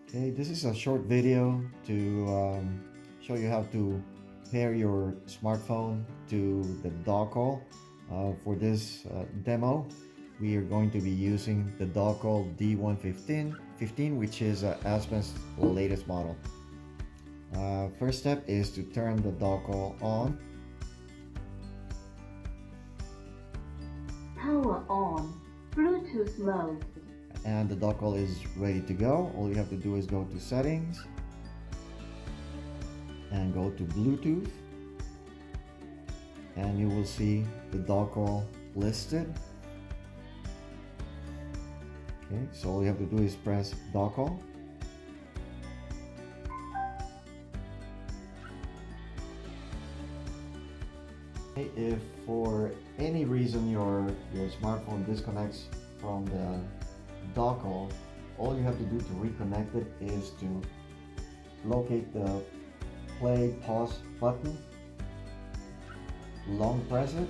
Okay, this is a short video to show you how to pair your smartphone to the DockAll. For this demo, we are going to be using the DockAll D115, which is Azpen's latest model. First step is to turn the DockAll on. Power on. Bluetooth mode. And the DockAll is ready to go. All you have to do is go to settings and go to Bluetooth, and you will see the DockAll listed. Okay, so all you have to do is press DockAll. If for any reason your smartphone disconnects from the DockAll, all you have to do to reconnect it is to locate the play pause button, long press it,